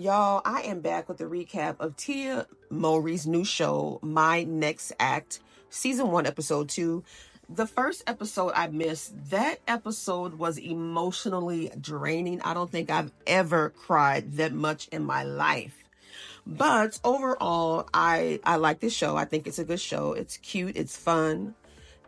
Y'all, I am back with a recap of Tia Mowry's new show, My Next Act, Season 1, Episode 2. The first episode I missed, that episode was emotionally draining. I don't think I've ever cried that much in my life. But overall, I like this show. I think it's a good show. It's cute, it's fun,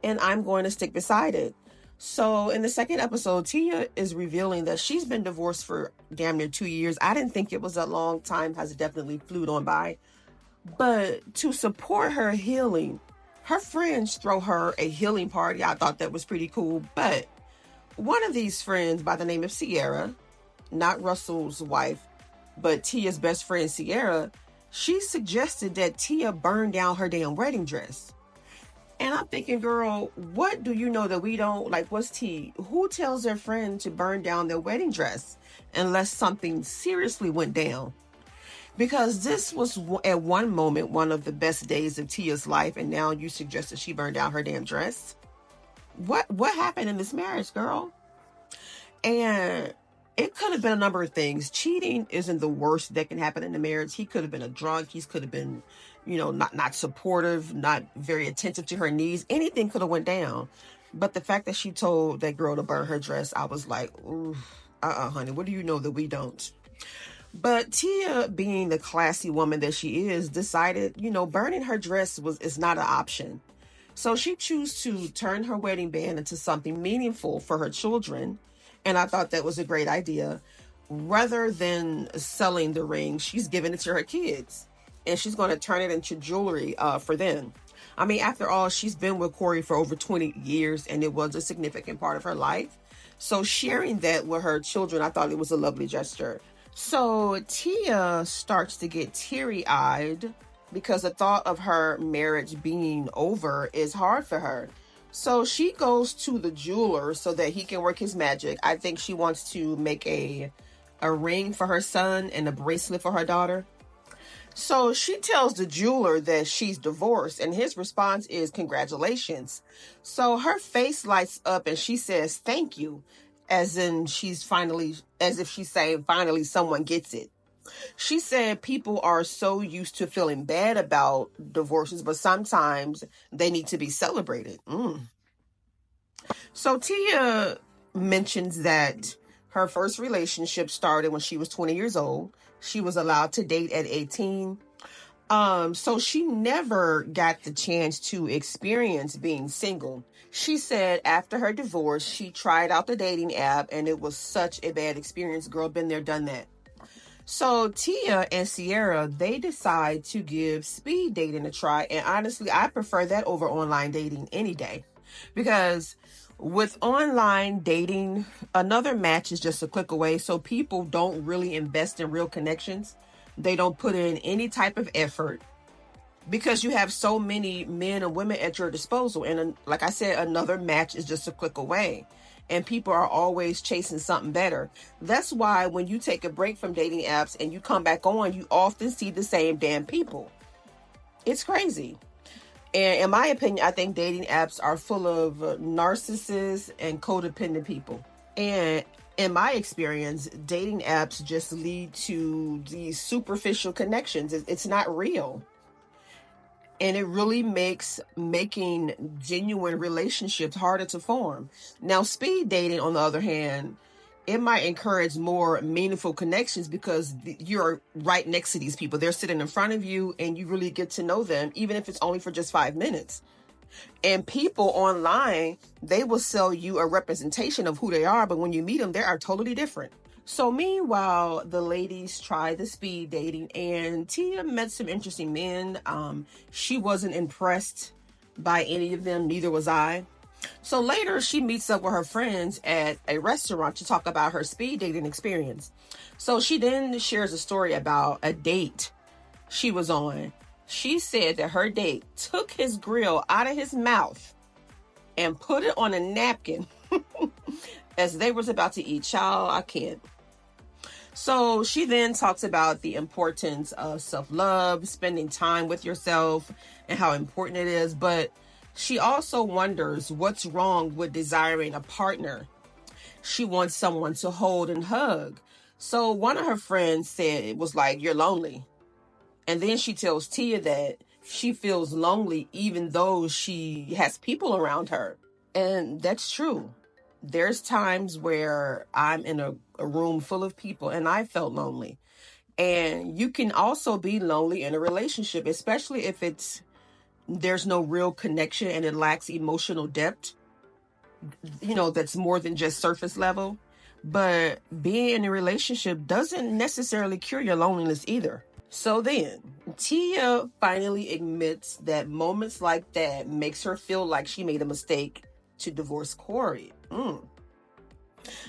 and I'm going to stick beside it. So in the second episode, Tia is revealing that she's been divorced for damn near 2 years. I didn't think it was a long time, has definitely flew on by. But to support her healing, her friends throw her a healing party. I thought that was pretty cool. But one of these friends by the name of Sierra, not Russell's wife, but Tia's best friend Sierra, she suggested that Tia burn down her damn wedding dress. And I'm thinking, girl, what do you know that we don't? Like, what's tea? Who tells their friend to burn down their wedding dress unless something seriously went down? Because this was at one moment one of the best days of Tia's life, and now you suggest that she burned down her damn dress. What happened in this marriage, girl? And it could have been a number of things. Cheating isn't the worst that can happen in a marriage. He could have been a drunk. He could have been, not supportive, not very attentive to her needs. Anything could have went down. But the fact that she told that girl to burn her dress, I was like, ooh, honey, what do you know that we don't? But Tia, being the classy woman that she is, decided, burning her dress is not an option. So she chose to turn her wedding band into something meaningful for her children. And I thought that was a great idea. Rather than selling the ring, she's giving it to her kids. And she's going to turn it into jewelry for them. I mean, after all, she's been with Corey for over 20 years, and it was a significant part of her life. So sharing that with her children, I thought it was a lovely gesture. So Tia starts to get teary-eyed because the thought of her marriage being over is hard for her. So she goes to the jeweler so that he can work his magic. I think she wants to make a ring for her son and a bracelet for her daughter. So she tells the jeweler that she's divorced, and his response is congratulations. So her face lights up and she says thank you, as if she's saying finally someone gets it. She said people are so used to feeling bad about divorces, but sometimes they need to be celebrated. So Tia mentions that her first relationship started when she was 20 years old. She was allowed to date at 18. So she never got the chance to experience being single. She said after her divorce, she tried out the dating app and it was such a bad experience. Girl, been there, done that. So Tia and Sierra, they decide to give speed dating a try. And honestly, I prefer that over online dating any day. Because with online dating, another match is just a click away. So people don't really invest in real connections. They don't put in any type of effort because you have so many men and women at your disposal. And like I said, another match is just a click away. And people are always chasing something better. That's why when you take a break from dating apps and you come back on, you often see the same damn people. It's crazy. And in my opinion, I think dating apps are full of narcissists and codependent people. And in my experience, dating apps just lead to these superficial connections. It's not real. And it really makes making genuine relationships harder to form. Now, speed dating, on the other hand, it might encourage more meaningful connections because you're right next to these people. They're sitting in front of you and you really get to know them, even if it's only for just 5 minutes. And people online, they will sell you a representation of who they are, but when you meet them, they are totally different. So meanwhile, the ladies tried the speed dating and Tia met some interesting men. She wasn't impressed by any of them. Neither was I. So later she meets up with her friends at a restaurant to talk about her speed dating experience. So she then shares a story about a date she was on. She said that her date took his grill out of his mouth and put it on a napkin as they was about to eat. Child, I can't. So she then talks about the importance of self-love, spending time with yourself, and how important it is. But she also wonders what's wrong with desiring a partner. She wants someone to hold and hug. So one of her friends said it was like, you're lonely. And then she tells Tia that she feels lonely even though she has people around her. And that's true. There's times where I'm in a room full of people and I felt lonely. And you can also be lonely in a relationship, especially if there's no real connection and it lacks emotional depth, that's more than just surface level. But being in a relationship doesn't necessarily cure your loneliness either. So then, Tia finally admits that moments like that makes her feel like she made a mistake to divorce Corey.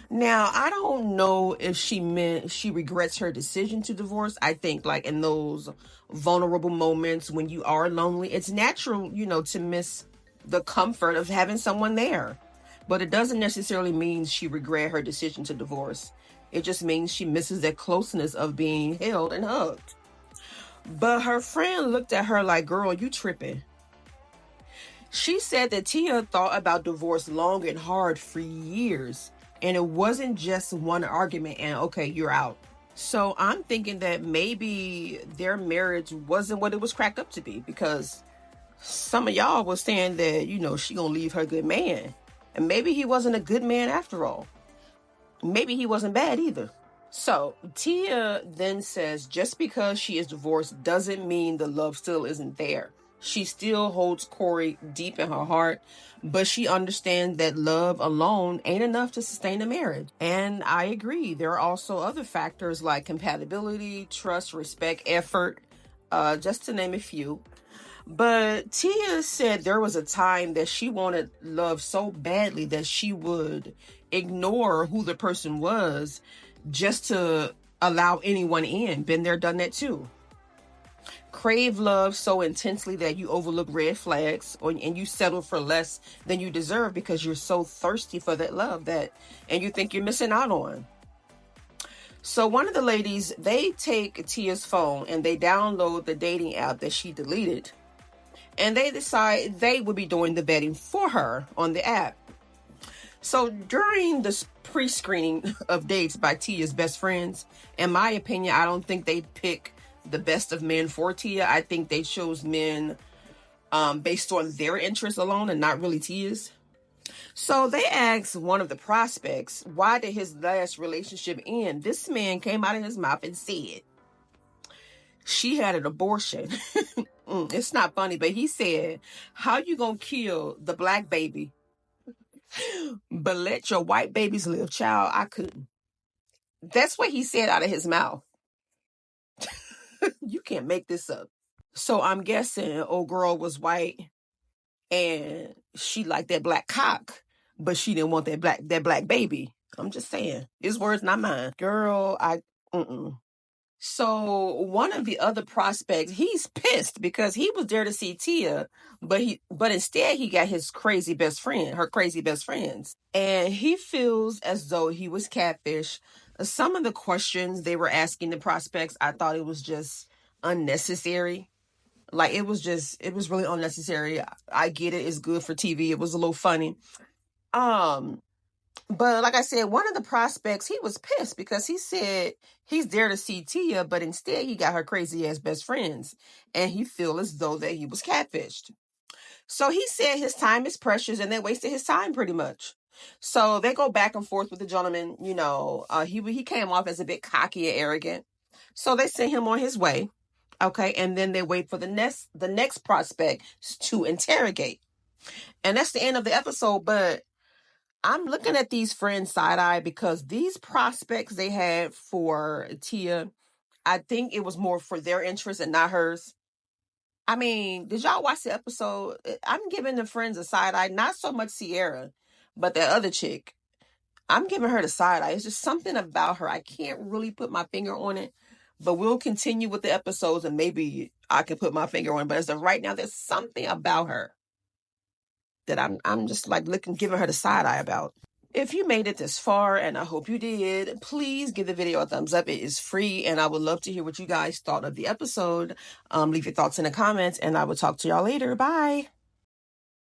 Now, I don't know if she meant she regrets her decision to divorce. I think like in those vulnerable moments when you are lonely, it's natural, to miss the comfort of having someone there. But it doesn't necessarily mean she regret her decision to divorce. It just means she misses that closeness of being held and hugged. But her friend looked at her like, girl, you tripping. She said that Tia thought about divorce long and hard for years. And it wasn't just one argument and, okay, you're out. So I'm thinking that maybe their marriage wasn't what it was cracked up to be, because some of y'all was saying that, she gonna leave her good man. And maybe he wasn't a good man after all. Maybe he wasn't bad either. So Tia then says just because she is divorced doesn't mean the love still isn't there. She still holds Corey deep in her heart, but she understands that love alone ain't enough to sustain a marriage. And I agree. There are also other factors like compatibility, trust, respect, effort, just to name a few. But Tia said there was a time that she wanted love so badly that she would ignore who the person was just to allow anyone in. Been there, done that too. Crave love so intensely that you overlook red flags and you settle for less than you deserve because you're so thirsty for that love and you think you're missing out on. So one of the ladies, they take Tia's phone and they download the dating app that she deleted. And they decide they would be doing the vetting for her on the app. So during this pre-screening of dates by Tia's best friends, in my opinion, I don't think they pick the best of men for Tia. I think they chose men based on their interests alone and not really Tia's. So they asked one of the prospects, why did his last relationship end? This man came out of his mouth and said, she had an abortion. It's not funny, but he said, how you gonna kill the black baby but let your white babies live? Child, I couldn't. That's what he said out of his mouth. You can't make this up. So I'm guessing old girl was white and she liked that black cock, but she didn't want that black baby. I'm just saying. His words, not mine. Girl, So one of the other prospects, he's pissed because he was there to see Tia, but instead he got her crazy best friends. And he feels as though he was catfish. Some of the questions they were asking the prospects, I thought it was just unnecessary. Like it was really unnecessary. I get it. It's good for TV. It was a little funny. But like I said, one of the prospects, he was pissed because he said he's there to see Tia, but instead he got her crazy ass best friends. And he feel as though that he was catfished. So he said his time is precious and they wasted his time pretty much. So they go back and forth with the gentleman. He came off as a bit cocky and arrogant. So they sent him on his way. Okay. And then they wait for the next prospect to interrogate. And that's the end of the episode. But I'm looking at these friends side-eye because these prospects they had for Tia, I think it was more for their interest and not hers. I mean, did y'all watch the episode? I'm giving the friends a side-eye, not so much Sierra, but that other chick. I'm giving her the side-eye. It's just something about her. I can't really put my finger on it, but we'll continue with the episodes and maybe I can put my finger on it. But as of right now, there's something about her that I'm just like giving her the side-eye about. If you made it this far, and I hope you did, please give the video a thumbs up. It is free, and I would love to hear what you guys thought of the episode. Leave your thoughts in the comments, and I will talk to y'all later. Bye.